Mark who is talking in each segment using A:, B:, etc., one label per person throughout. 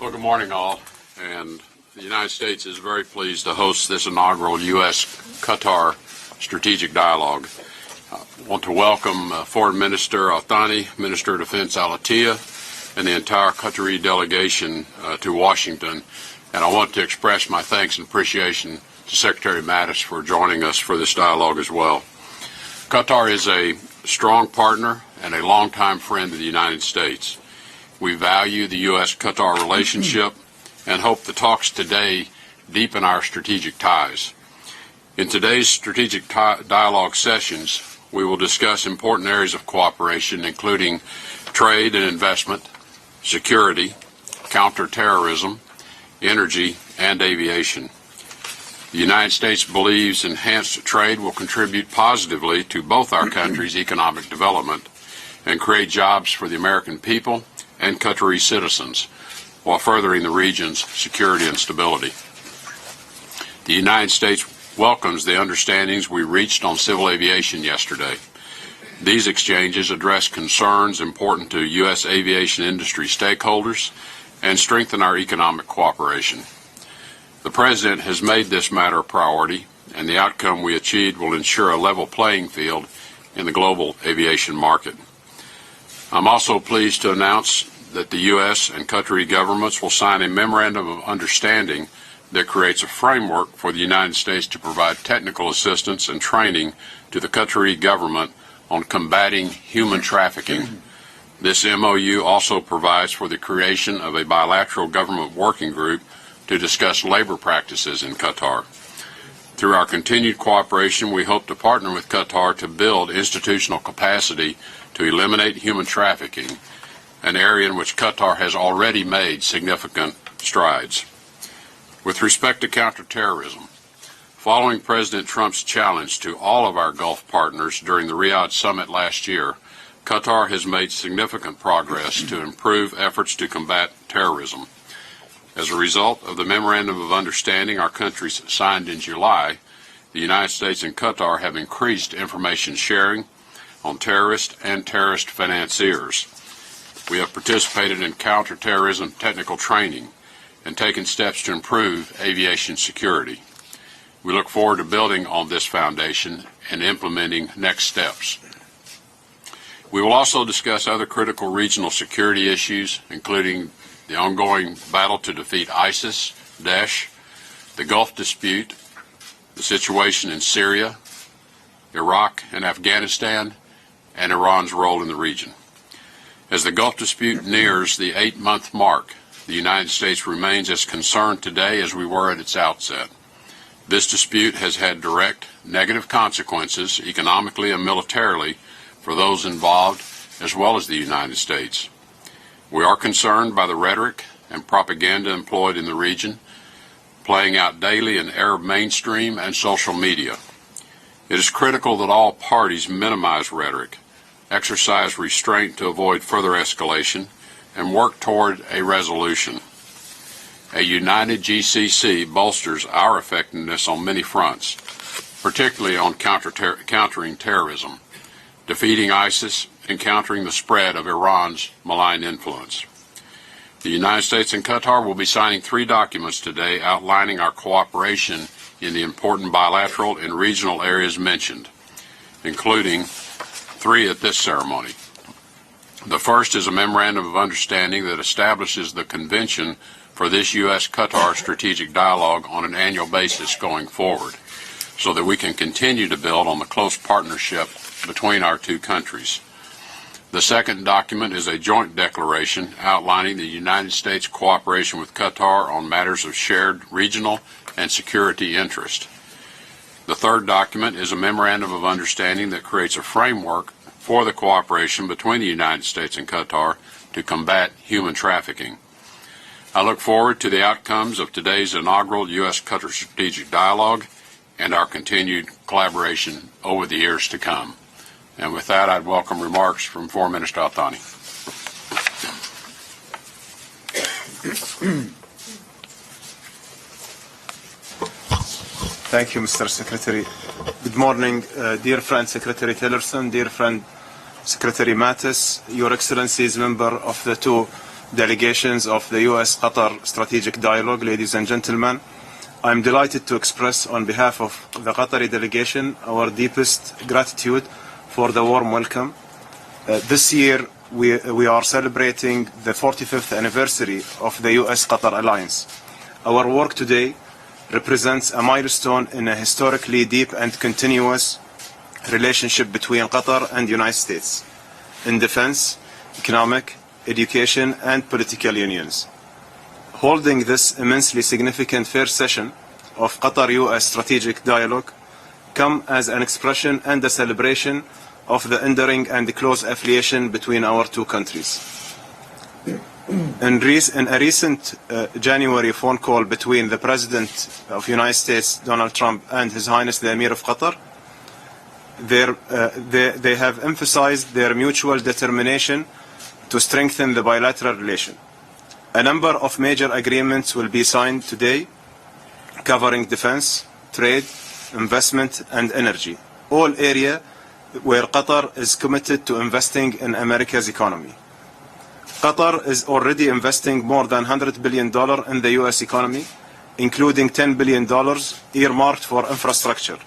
A: Well, good morning, all. And the United States is very pleased to host this inaugural U.S.-Qatar Strategic Dialogue. I want to welcome Foreign Minister Al-Thani, Minister of Defense Al-Attiyah, and the entire Qatari delegation to Washington. And I want to express my thanks and appreciation to Secretary Mattis for joining us for this dialogue as well. Qatar is a strong partner and a longtime friend of the United States. We value the U.S.-Qatar relationship and hope the talks today deepen our strategic ties. In today's strategic dialogue sessions, we will discuss important areas of cooperation, including trade and investment, security, counterterrorism, energy, and aviation. The United States believes enhanced trade will contribute positively to both our countries' economic development and create jobs for the American people and Qatari citizens, while furthering the region's security and stability. The United States welcomes the understandings we reached on civil aviation yesterday. These exchanges address concerns important to U.S. aviation industry stakeholders and strengthen our economic cooperation. The President has made this matter a priority, and the outcome we achieved will ensure a level playing field in the global aviation market. I'm also pleased to announce that the U.S. and Qatari governments will sign a memorandum of understanding that creates a framework for the United States to provide technical assistance and training to the Qatari government on combating human trafficking. This MOU also provides for the creation of a bilateral government working group to discuss labor practices in Qatar. Through our continued cooperation, we hope to partner with Qatar to build institutional capacity to eliminate human trafficking, an area in which Qatar has already made significant strides. With respect to counterterrorism, following President Trump's challenge to all of our Gulf partners during the Riyadh summit last year, Qatar has made significant progress to improve efforts to combat terrorism. As a result of the Memorandum of Understanding our countries signed in July, the United States and Qatar have increased information sharing on terrorists and terrorist financiers. We have participated in counterterrorism technical training and taken steps to improve aviation security. We look forward to building on this foundation and implementing next steps. We will also discuss other critical regional security issues, including the ongoing battle to defeat ISIS, Daesh, the Gulf dispute, the situation in Syria, Iraq and Afghanistan, and Iran's role in the region. As the Gulf dispute nears the 8-month mark, the United States remains as concerned today as we were at its outset. This dispute has had direct negative consequences economically and militarily for those involved as well as the United States. We are concerned by the rhetoric and propaganda employed in the region, playing out daily in Arab mainstream and social media. It is critical that all parties minimize rhetoric, exercise restraint to avoid further escalation, and work toward a resolution. A united GCC bolsters our effectiveness on many fronts, particularly on countering terrorism, defeating ISIS, and countering the spread of Iran's malign influence. The United States and Qatar will be signing 3 documents today outlining our cooperation in the important bilateral and regional areas mentioned, including 3 at this ceremony. The first is a Memorandum of Understanding that establishes the convention for this U.S.-Qatar strategic dialogue on an annual basis going forward, so that we can continue to build on the close partnership between our two countries. The second document is a joint declaration outlining the United States' cooperation with Qatar on matters of shared regional and security interest. The third document is a Memorandum of Understanding that creates a framework for the cooperation between the United States and Qatar to combat human trafficking. I look forward to the outcomes of today's inaugural U.S.-Qatar Strategic Dialogue and our continued collaboration over the years to come. And with that, I'd welcome remarks from Foreign Minister Al-Thani.
B: Thank you, Mr. Secretary. Good morning, dear friend Secretary Tillerson, dear friend Secretary Mattis, Your Excellencies, member of the 2 delegations of the U.S.-Qatar Strategic Dialogue, ladies and gentlemen, I'm delighted to express on behalf of the Qatari delegation our deepest gratitude for the warm welcome. This year, we are celebrating the 45th anniversary of the U.S.-Qatar alliance. Our work today represents a milestone in a historically deep and continuous relationship between Qatar and the United States in defense, economic, education, and political unions. Holding this immensely significant first session of Qatar-US Strategic Dialogue come as an expression and a celebration of the enduring and close affiliation between our two countries. In a recent January phone call between the President of the United States, Donald Trump, and His Highness the Emir of Qatar, they have emphasized their mutual determination to strengthen the bilateral relation. A number of major agreements will be signed today covering defense, trade, investment, and energy, all areas where Qatar is committed to investing in America's economy. Qatar is already investing more than $100 billion in the U.S. economy, including $10 billion earmarked for infrastructure.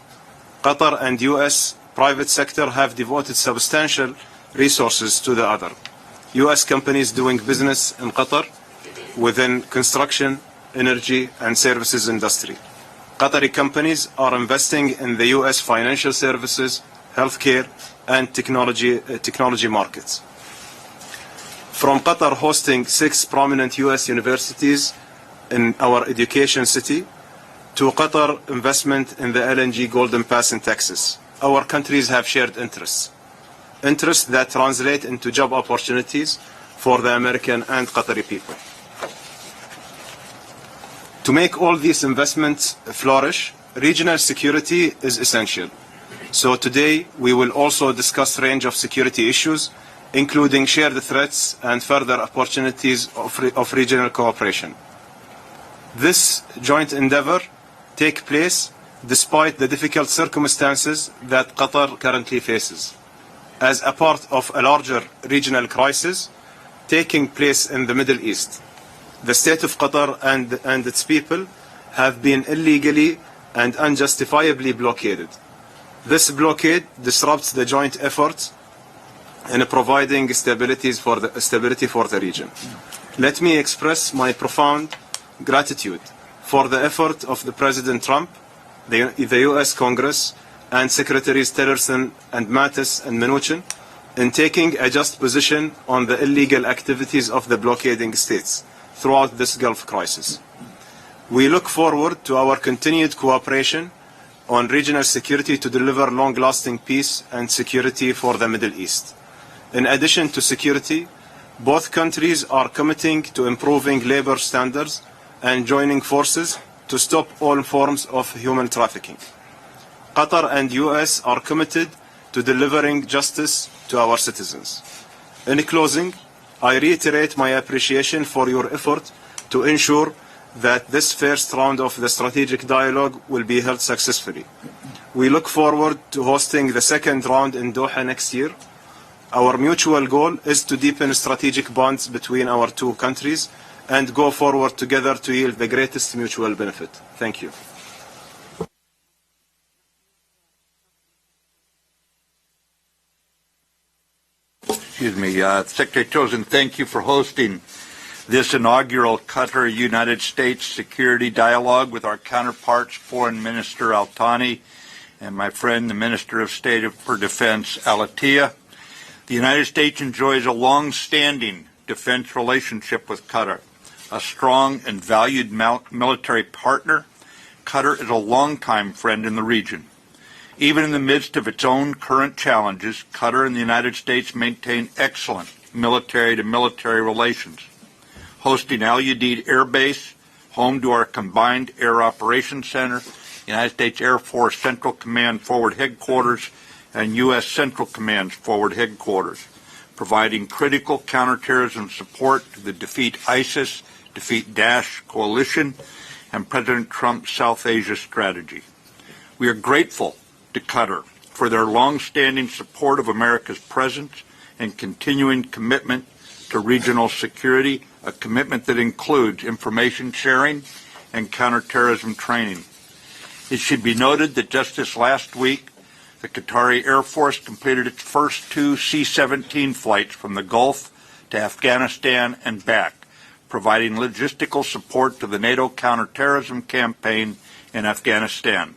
B: Qatar and U.S. private sector have devoted substantial resources to the other. U.S. companies doing business in Qatar within construction, energy, and services industry. Qatari companies are investing in the U.S. financial services, healthcare, and technology markets. From Qatar hosting 6 prominent U.S. universities in our education city to Qatar investment in the LNG Golden Pass in Texas, our countries have shared interests that translate into job opportunities for the American and Qatari people. To make all these investments flourish, regional security is essential. So today we will also discuss a range of security issues, including shared threats and further opportunities of regional cooperation. This joint endeavor takes place despite the difficult circumstances that Qatar currently faces, as a part of a larger regional crisis taking place in the Middle East. The state of Qatar and its people have been illegally and unjustifiably blockaded. This blockade disrupts the joint efforts in providing stability for the region. Let me express my profound gratitude for the effort of the President Trump, the U.S. Congress, and Secretaries Tillerson and Mattis and Mnuchin in taking a just position on the illegal activities of the blockading states throughout this Gulf crisis. We look forward to our continued cooperation on regional security to deliver long-lasting peace and security for the Middle East. In addition to security, both countries are committing to improving labor standards and joining forces to stop all forms of human trafficking. Qatar and U.S. are committed to delivering justice to our citizens. In closing, I reiterate my appreciation for your effort to ensure that this first round of the strategic dialogue will be held successfully. We look forward to hosting the second round in Doha next year. Our mutual goal is to deepen strategic bonds between our two countries and go forward together to yield the greatest mutual benefit. Thank you.
C: Excuse me, Secretary Tillerson, thank you for hosting this inaugural Qatar-United States security dialogue with our counterparts, Foreign Minister Al-Thani and my friend, the Minister of State for Defense, Al-Attiyah. The United States enjoys a long-standing defense relationship with Qatar, a strong and valued military partner. Qatar is a longtime friend in the region. Even in the midst of its own current challenges, Qatar and the United States maintain excellent military-to-military relations. Hosting Al Udeid Air Base, home to our combined Air Operations Center, United States Air Force Central Command Forward Headquarters, and U.S. Central Command's Forward Headquarters, providing critical counterterrorism support to the Defeat ISIS, Defeat Daesh coalition, and President Trump's South Asia strategy. We are grateful to Qatar for their long-standing support of America's presence and continuing commitment to regional security, a commitment that includes information sharing and counterterrorism training. It should be noted that just this last week, the Qatari Air Force completed its first 2 C-17 flights from the Gulf to Afghanistan and back, providing logistical support to the NATO counterterrorism campaign in Afghanistan.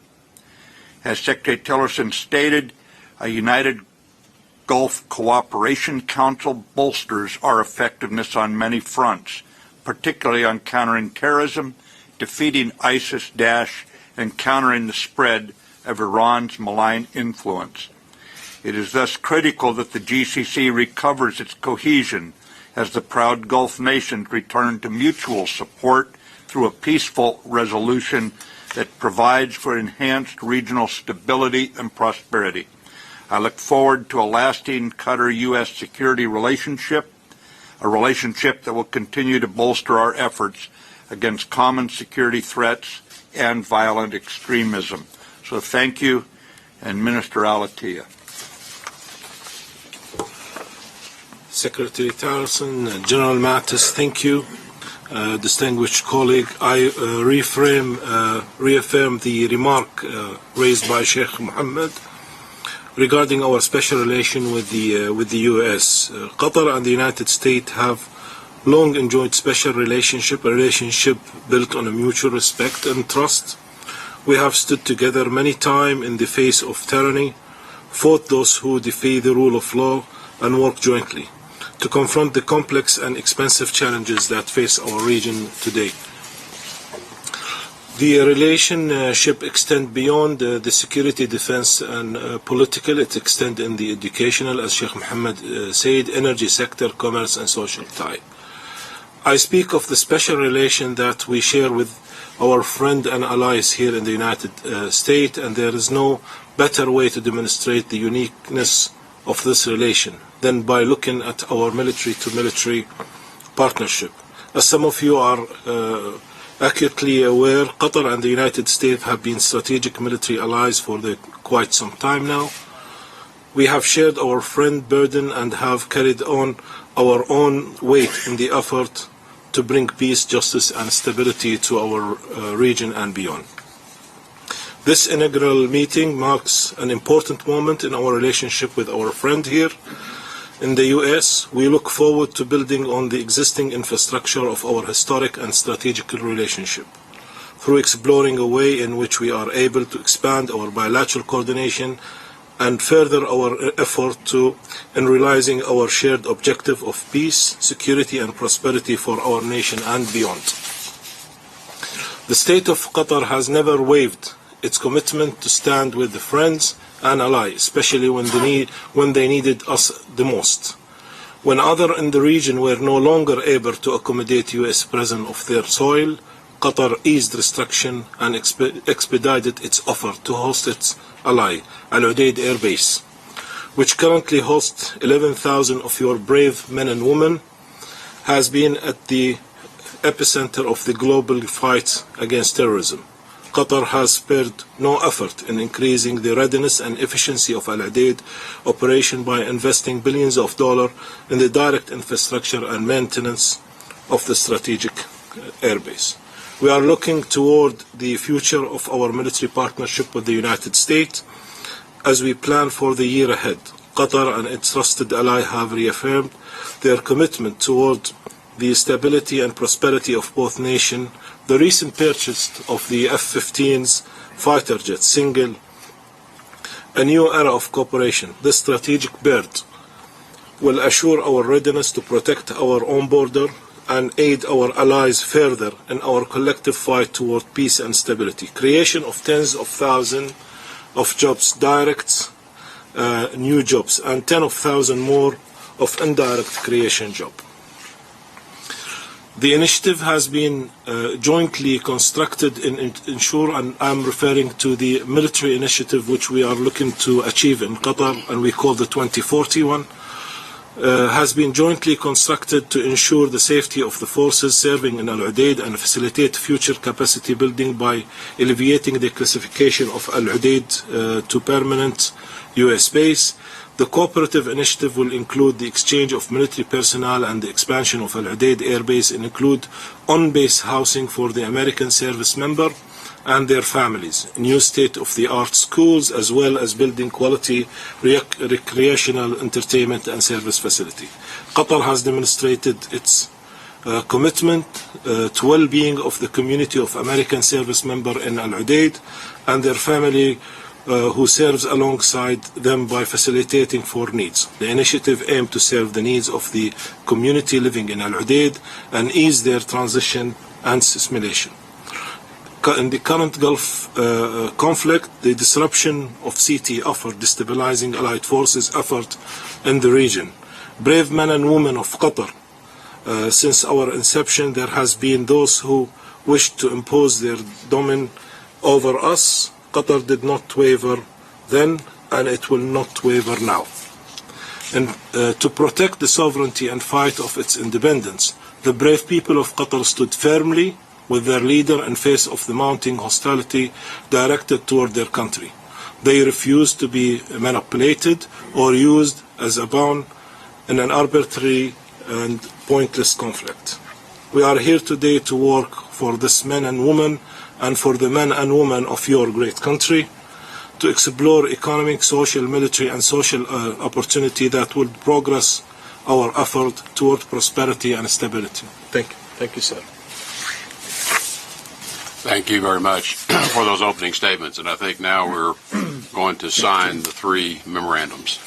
C: As Secretary Tillerson stated, a United Gulf Cooperation Council bolsters our effectiveness on many fronts, particularly on countering terrorism, defeating ISIS-Daesh, and countering the spread of Iran's malign influence. It is thus critical that the GCC recovers its cohesion as the proud Gulf nations return to mutual support through a peaceful resolution that provides for enhanced regional stability and prosperity. I look forward to a lasting Qatar-U.S. security relationship, a relationship that will continue to bolster our efforts against common security threats and violent extremism. So thank you, and Minister Al-Attiyah.
D: Secretary Tillerson, General Mattis, thank you. Distinguished colleague, I reaffirm the remark raised by Sheikh Mohammed regarding our special relation with the U.S. Qatar and the United States have long enjoyed special relationship, a relationship built on a mutual respect and trust. We have stood together many times in the face of tyranny, fought those who defy the rule of law, and worked jointly to confront the complex and expensive challenges that face our region today. The relationship extends beyond the security, defense, and political. It extends in the educational, as Sheikh Mohammed said, energy sector, commerce, and social tie. I speak of the special relation that we share with our friend and allies here in the United States, and there is no better way to demonstrate the uniqueness of this relation than by looking at our military-to-military partnership. As some of you are acutely aware, Qatar and the United States have been strategic military allies for quite some time now. We have shared our friend burden and have carried on our own weight in the effort to bring peace, justice, and stability to our region and beyond. This inaugural meeting marks an important moment in our relationship with our friend here in the U.S. We look forward to building on the existing infrastructure of our historic and strategic relationship through exploring a way in which we are able to expand our bilateral coordination and further our effort in realizing our shared objective of peace, security, and prosperity for our nation and beyond. The state of Qatar has never waived its commitment to stand with the friends and allies, especially when they needed us the most. When others in the region were no longer able to accommodate U.S. presence of their soil, Qatar eased restriction and expedited its offer to host its ally, Al Udeid Air Base, which currently hosts 11,000 of your brave men and women, has been at the epicenter of the global fight against terrorism. Qatar has spared no effort in increasing the readiness and efficiency of Al Udeid operation by investing billions of dollars in the direct infrastructure and maintenance of the strategic airbase. We are looking toward the future of our military partnership with the United States as we plan for the year ahead. Qatar and its trusted ally have reaffirmed their commitment toward the stability and prosperity of both nations. The recent purchase of the F-15's fighter jets signal a new era of cooperation. This strategic bird will assure our readiness to protect our own border and aid our allies further in our collective fight toward peace and stability. Creation of tens of thousands of jobs, direct new jobs, and tens of thousands more of indirect creation jobs. The initiative has been jointly constructed in ensure, and I'm referring to the military initiative which we are looking to achieve in Qatar, and we call the 2041, has been jointly constructed to ensure the safety of the forces serving in Al Udeid and facilitate future capacity building by alleviating the classification of Al Udeid to permanent U.S. base. The cooperative initiative will include the exchange of military personnel and the expansion of Al Udeid Air Base and include on-base housing for the American service member and their families, new state-of-the-art schools, as well as building quality recreational entertainment and service facility. Qatar has demonstrated its commitment to well-being of the community of American service member in Al Udeid and their family who serves alongside them by facilitating for needs. The initiative aimed to serve the needs of the community living in Al Udeid and ease their transition and assimilation. In the current Gulf conflict, the disruption of CT offered destabilizing Allied forces' effort in the region. Brave men and women of Qatar, since our inception, there has been those who wished to impose their domain over us. Qatar did not waver then, and it will not waver now. And to protect the sovereignty and fight of its independence, the brave people of Qatar stood firmly with their leader in face of the mounting hostility directed toward their country. They refused to be manipulated or used as a pawn in an arbitrary and pointless conflict. We are here today to work for this men and women and for the men and women of your great country to explore economic, social, military and social opportunity that will progress our effort toward prosperity and stability. Thank you. Thank you, sir.
A: Thank you very much for those opening statements. And I think now we're going to sign the three memorandums.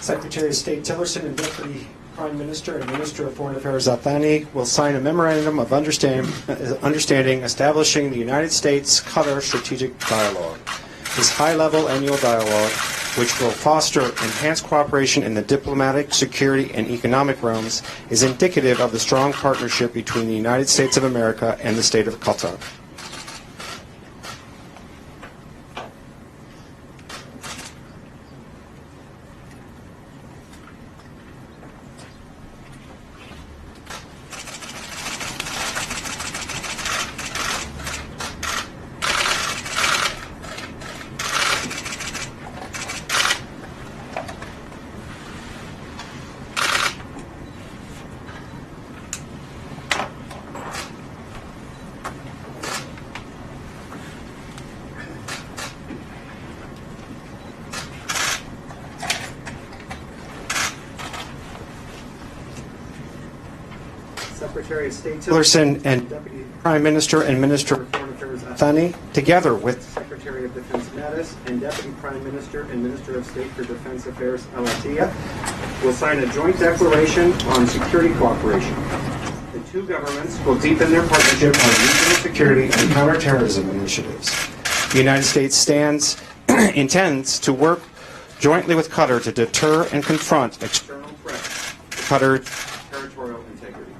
E: Secretary of State Tillerson and Deputy Prime Minister and Minister of Foreign Affairs Al-Thani will sign a memorandum of understanding establishing the United States-Qatar Strategic Dialogue. This high-level annual dialogue, which will foster enhanced cooperation in the diplomatic, security, and economic realms, is indicative of the strong partnership between the United States of America and the State of Qatar. Secretary of State Tillerson and Deputy Prime Minister and Minister of Foreign Affairs Al-Thani, together with Secretary of Defense Mattis and Deputy Prime Minister and Minister of State for Defense Affairs Al-Attiyah, will sign a joint declaration on security cooperation. The two governments will deepen their partnership on regional security and counterterrorism initiatives. The United States intends to work jointly with Qatar to deter and confront external threats to Qatar's territorial integrity.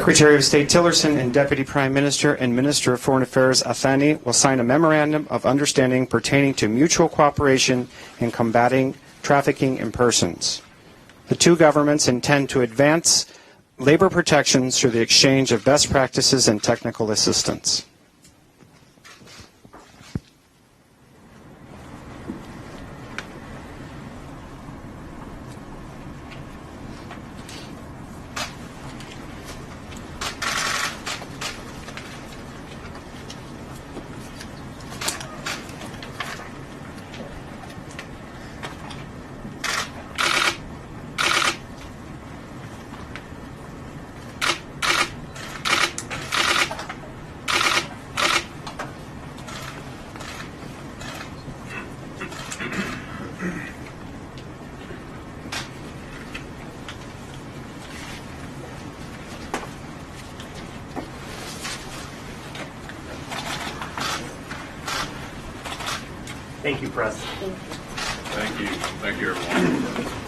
E: Secretary of State Tillerson and Deputy Prime Minister and Minister of Foreign Affairs Athani will sign a memorandum of understanding pertaining to mutual cooperation in combating trafficking in persons. The two governments intend to advance labor protections through the exchange of best practices and technical assistance. Thank you, President.
A: Thank you. Thank you, everyone.